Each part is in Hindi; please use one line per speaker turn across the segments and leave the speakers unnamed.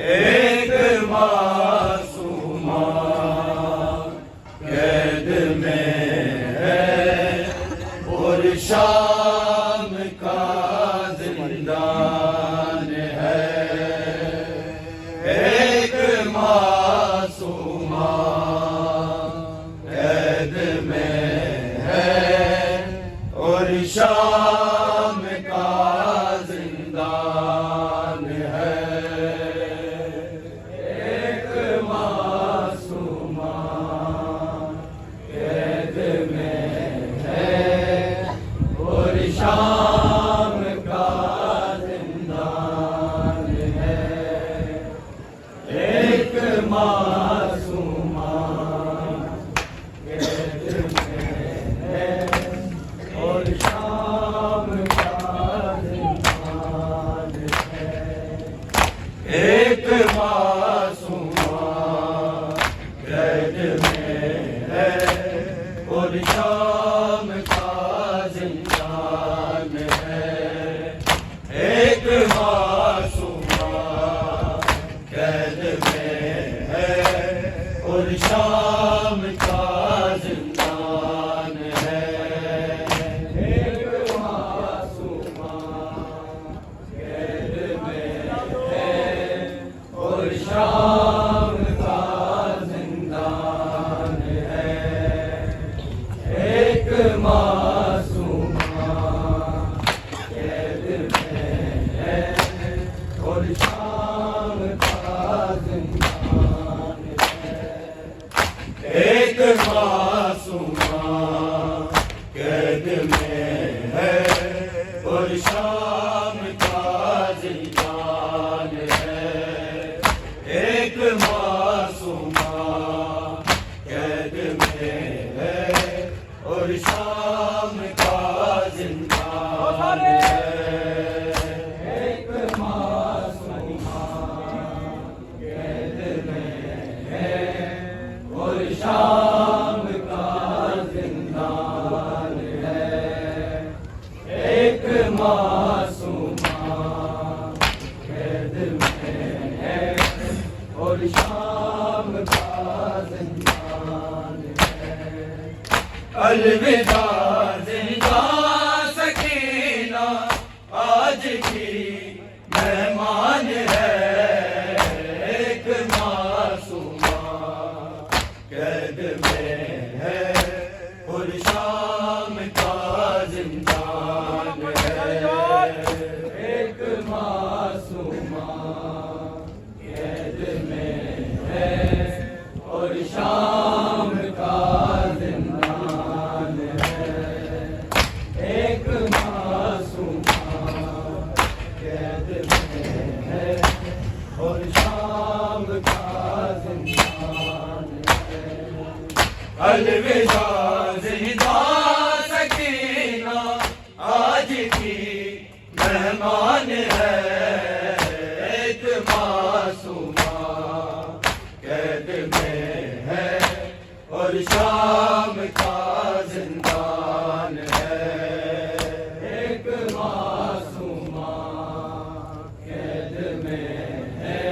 एक मासूमा कैद में है और शाम का जिंदान है। एक मासूमा कैद में है और शाम का जिंदान है। एक मासूमा कैद में है और शाम का जिंदान है। एक मासूमा कैद में है और शाम का जिंदान है। एक मासूमा कैद में है और शाम का जिंदान है। एक मासूमा कैद में है और शाम का जिंदान है। एक मासूमा कैद में है और शाम का जिंदान है। एक मासूमा कैद में है और शाम का जिंदान है। एक मासूमा कैद में है और शाम का जिंदान है। एक मासूमा कैद में है और शाम का जिंदान है। एक मासूमा कैद में है और शाम का जिंदान है। एक मासूमा कैद में है और शाम का जिंदान है। अलविदा जिंदा सकीना आज की मेहमान है। एक मासूमा कैद में है और शाम का जिंदान है। एक मासूमा कैद में है और शाम का जिंदान है। एक मासूमा कैद में है और शाम का जिंदान है। अलविदा जिंदा सकीना आज की मेहमान है। एक मासूमा कैद में है और शाम का जिंदान है। एक मासूमा कैद में है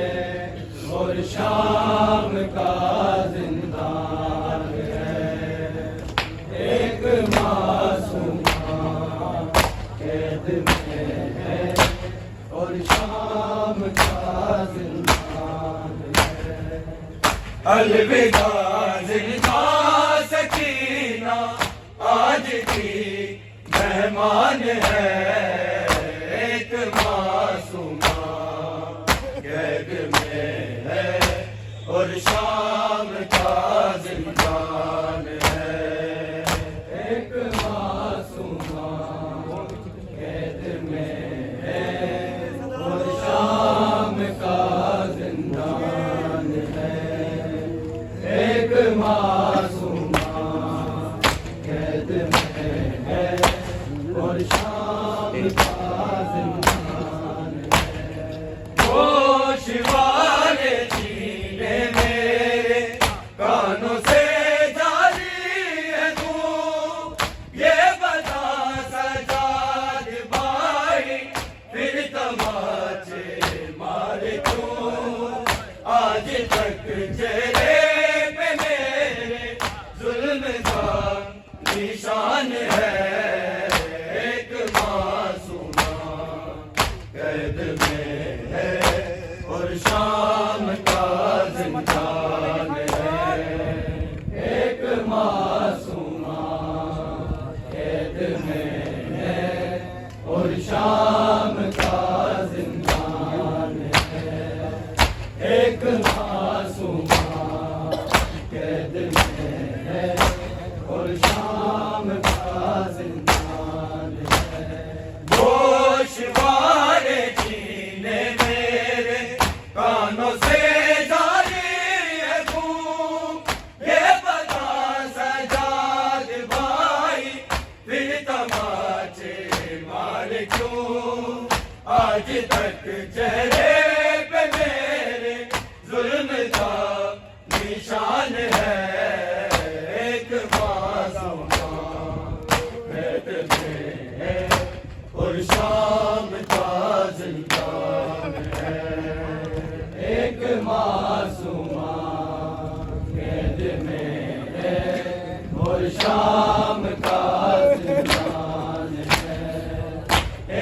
और शाम का जिंदान है। एक मासूमा कैद में है और शाम का जिंदान है। अलविदा जिंदा सकीना आज की मेहमान है। एक मासूमा कैद में है और शाम का जिंदान है। एक मासूमा कैद में है और शाम का जिंदान है। एक मासूमा कैद में है और शाम का जिंदान है। होश वाले जीने मेरे कानों से जारी है तू, ये बता सजाद भाई फिर तमाचे मारे तू। आज तक चेहरे पे मेरे जुल्म का निशान है। एक मासूमा कैद में है और शाम का जिंदान है। एक मासूमा कैद में है और शाम का जिंदान है। एक मासूमा कैद में है और शाम का जिंदान है। गोशवारे छीने मेरे कानों से जारी है खून। ये बता सजाद भाई फिर तमाचे मार क्यों। आज तक चेहरे पे मेरे जुल्म का निशान है। एक मासूमा कैद में है और शाम का जिंदान है। एक मासूमा कैद में है और शाम का जिंदान है।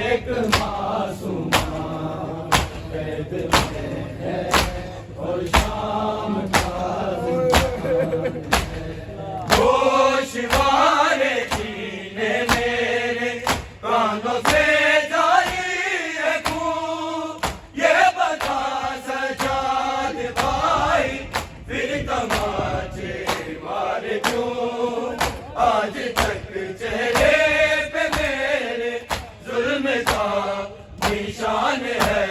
एक मासूमा कैद में है और शाम का जिंदान है। गोशवारे छीने मेरे कानों से जारी है खून। ये बता सजाद भाई फिर तमाचे मार क्यों। आज तक चेहरे पे मेरे जुल्म का निशान है।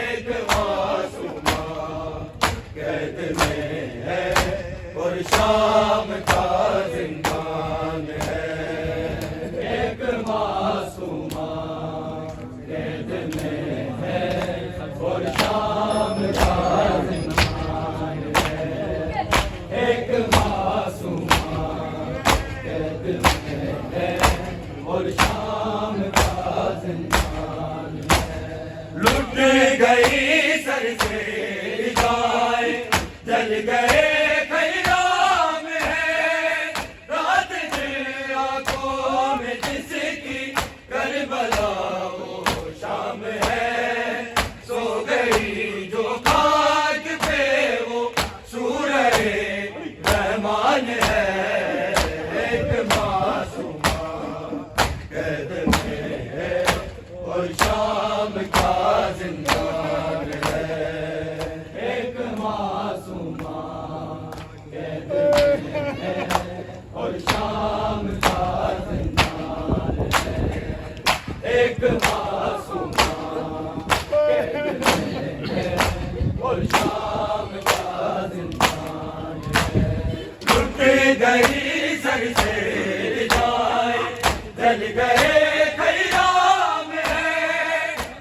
एक मासूमा कैद में है और शाम का जिंदान है। एक मासूमा कैद में है और शाम का जिंदान है। एक मासूमा कैद में है और शाम का जिंदान है। लुट गई सर से जाए जल गए खैराम है। रात दिन आंखों में जिसकी करबला वो शाम है। सो गई जो खाक पे वो सूरह रहमान है। एक मासूमा कैद में है और शाम का जिंदान है। एक मासूमा कैद में है और शाम का जिंदान है। एक मासूमा कैद में है और शाम का जिंदान है। लुट गई सर से जाए जल गए खैराम है।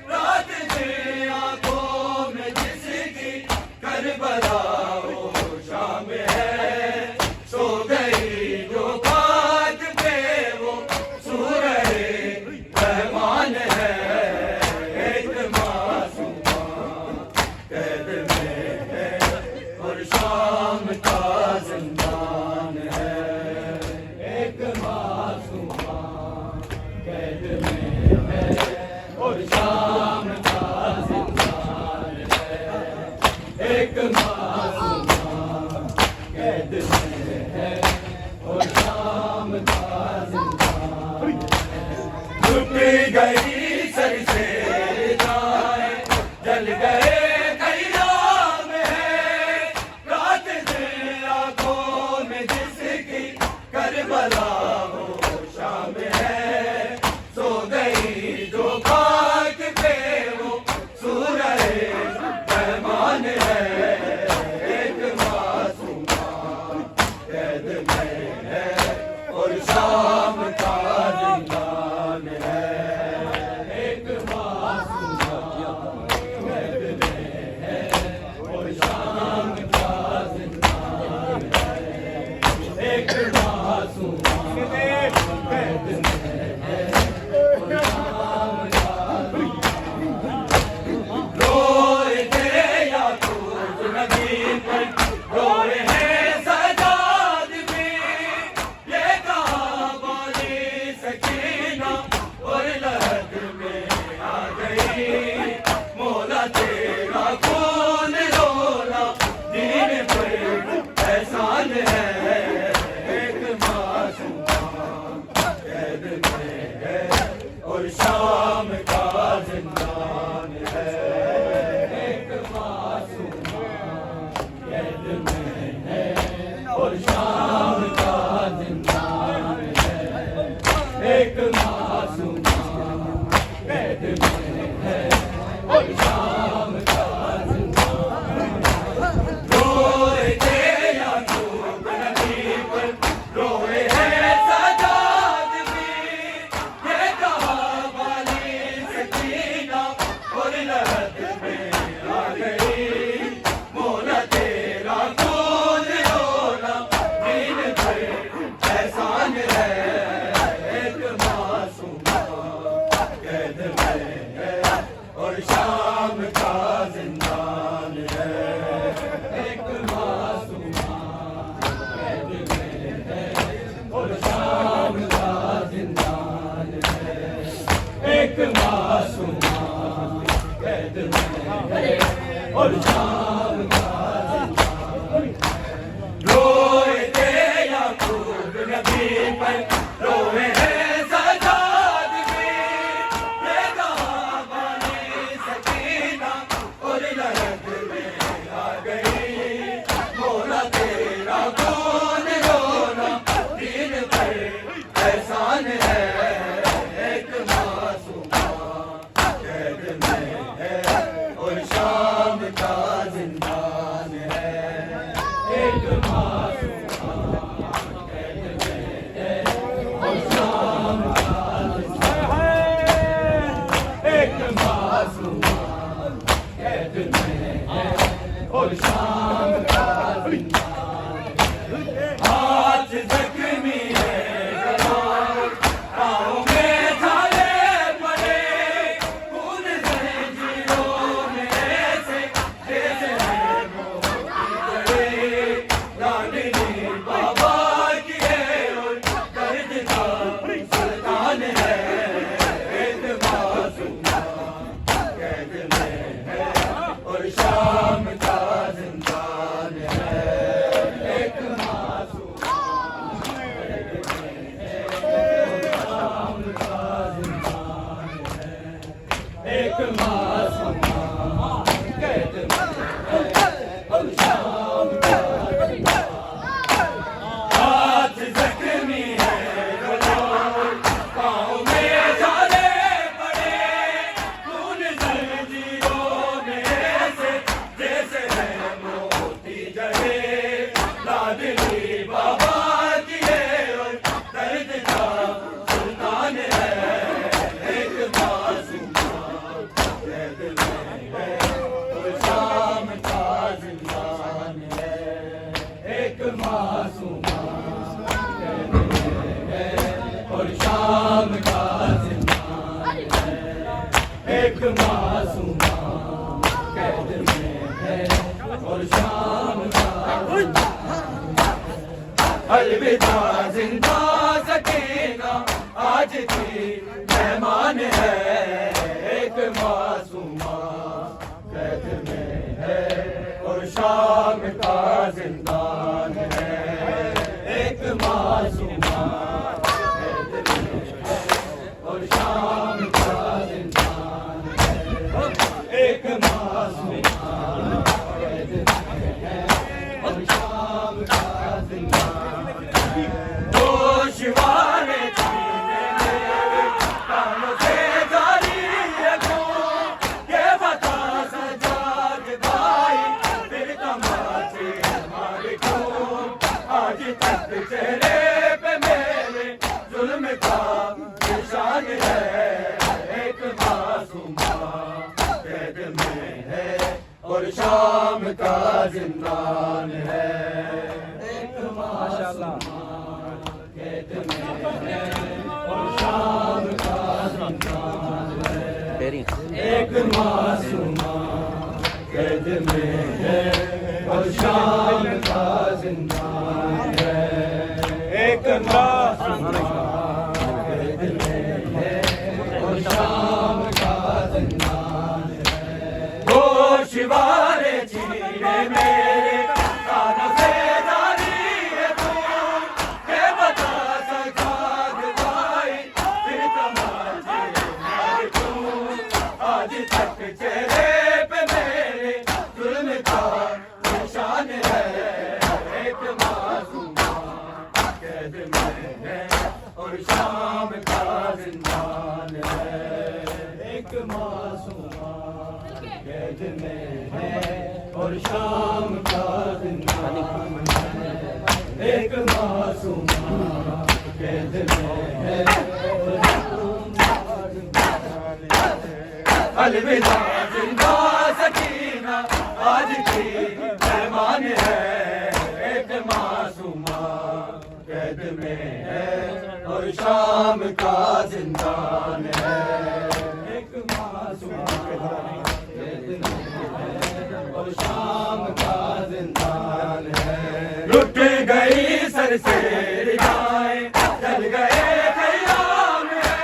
रात दिन आंखों में जिसकी करबला वो शाम है। सो गई जो खाक पे वो सूरह रहमान है। एक मासूमा कैद में है और शाम का जिंदान है। एक मासूमा कैद में है और शाम का जिंदान है। एक मासूमा कैद में है और शाम का जिंदान है। लुट गई सर से जाए जल गए खैराम है। रात दिन आंखों में जिसकी करबला वो शाम है। सो गई जो खाक पे वो सूरह रहमान है। खून रोना दीन पर एहसान है। एक मासूम कैद में है और शाम का जिंदान है। एक मासूम कैद में है और शाम का जिंदान है। एक मासूम कैद में है और शाम का जिंदान। रोए थे याकूब नबी पर, रोए हैं सजाद भी। ये कहा वाली सकीना और लहद में आ गई। मोला तेरा खून रोना दीन पर एहसान है। एक मासूम कैद में है और शाम का जिंदान है। एक मासूम कैद में है और शाम का जिंदान है। एक मासूम कैद में है और शाम का जिंदान। रोए थे याकूब नबी पर, रोए हैं सजाद भी। ये कहा वाली सकीना और लहद में आ गई। मोला तेरा खून रोना दीन पर एहसान है। एक मासूम कैद में है और शाम का जिंदान है। एक मासूम कैद में है और शाम का जिंदान है। एक मासूम कैद में है और शाम का जिंदान है। हाथ जख्मी है पाँव में छाले पड़े। खून जंजीरों में ऐसे जैसे है मोती जड़े। लाडली बाबा की है और दर्द का सुल्तान है। एक मासूम कैद में है और शाम का जिंदान है। एक मासूम कैद में है और शाम का जिंदान है। एक मासूम कैद में है और शाम का जिंदान। हाथ जख्मी है पाँव में छाले पड़े। खून जंजीरों में ऐसे जैसे है मोती जड़े। लाडली बाबा की है और दर्द का सुल्तान है। एक मासूम कैद में है और शाम का जिंदान है। एक मासूम कैद में है और शाम का जिंदान है। एक मासूम कैद में है और शाम का अलविदा जिंदा सकीना आज की मेहमान है। एक मासूम कैद में है और शाम का जिंदान है। एक मासूम कैद में है और शाम का जिंदान है। एक मासूम कैद में है और शाम का जिंदान है। होश वाले जीने मेरे कानों से जारी है खून। ये बता सजाद भाई फिर तमाचे हमारे खून। आज तक चेहरे पे मेरे जुल्म का निशान है। एक मासूम कैद में है और शाम का जिंदान है। एक मासूम कैद में है और शाम का जिंदान है। एक मासूम कैद में है और शाम का जिंदान है। एक मासूम कैद में है और शाम का जिंदान है। होश गोशवारे छीने मेरे कानों से जारी है तू के बता सखाद भाई फिर तमाचे मार तू आज तक चेहरे पे मेरे जुल्म का निशान है एक मासूम कैद में है और शाम का जिंदान है एक मासूम कैद में है और शाम का जिंदान है एक मासूम कैद में है अलविदा जिंदा सकीना आज की मेहमान है एक मासूमा कैद में है और शाम का जिंदान है एक मासूमा कैद में है और शाम का जिंदान है लुट गई सर से रिदाएं चल गए खयाम है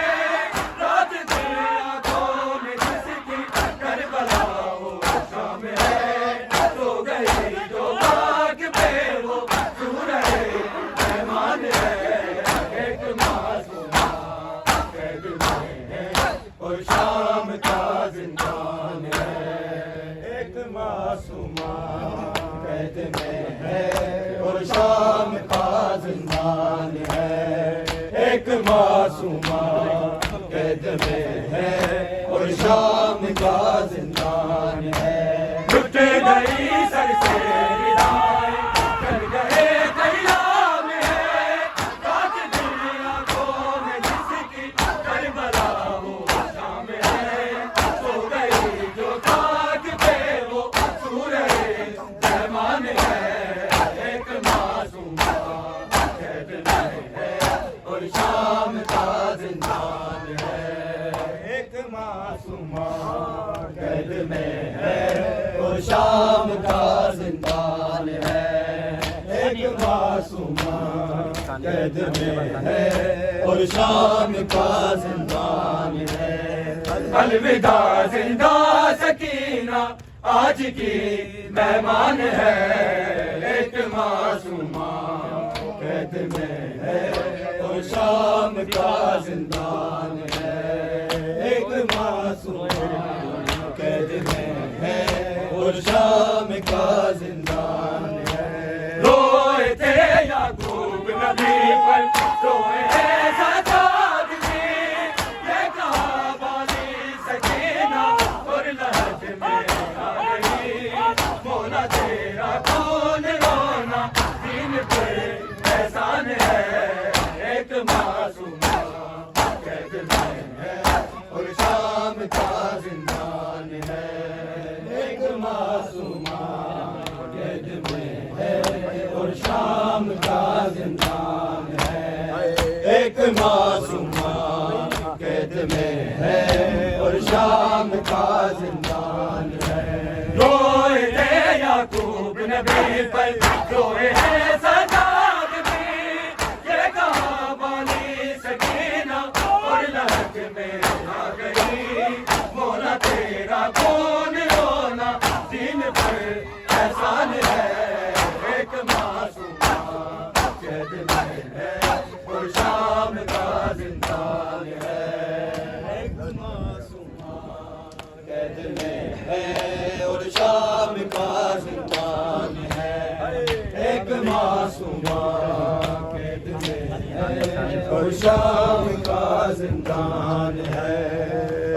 रात की आंखों में जिसकी करबला वो शाम है तो गई जो बाग पे वो सूरह मेहमान है एक मासूमा कैद में है और शाम का जिंदान है एक मासूमा कैद में है और शाम का जिंदान है एक मासूमा कैद में है और शाम का जिंदान है लुट गई सर से रिदाएं चल गए खयाम है रात की आंखों में जिसकी करबला वो शाम है सो गई जो खाक पे वो सूरह रहमान है एक मासूमा कैद में है और शाम का जिंदान है एक मासूमा कैद में है और शाम का जिंदान है एक मासूमा कैद में है और शाम का जिंदान है अलविदा जिंदा सकीना आज की मेहमान है एक मासूमा कैद में है और शाम का जिंदान है एक मासूमा कैद में है और शाम का जिंदान है रोए थे याकूब नबी पर रोए हैं सजाद जी ये कहा बानी सकीना और लहज में आ गई मौला तेरा कौन रोना दीन पर एहसान है एक मासूमा कैद में है और शाम का जिंदान है एक मासूमा कैद में है और शाम का जिंदान है एक मासूमा कैद में है और शाम का जिंदान है रोए थे याकूब नबी पर रोए हैं सजाद भी ये कहा बानी सकीना और लहक में आ गई मौला तेरा कौन रोना दीन पर एहसान है एक मासूमा कैद में है और शाम का जिंदान है एक मासूमा कैद में है और शाम का जिंदान है एक मासूमा कैद में है और शाम का जिंदान है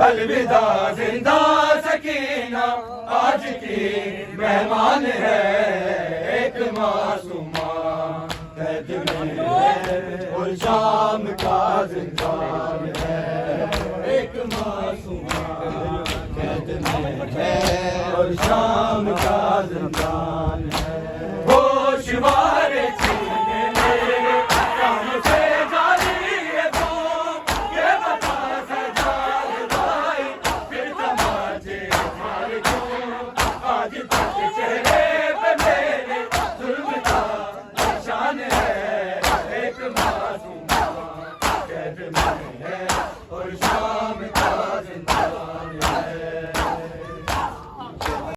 अलविदा जिंदा सकीना आज की मेहमान है एक मासूमा कैद में है और शाम का जिंदान है एक मासूमा कैद में है और शाम का जिंदान है गोशवारे छीने मेरे कानों से जारी है तू ये बता सजाद भाई फिर तमाचे मार तू आज तक चेहरे पे मेरे जुल्म का निशान है एक मासूमा कैद में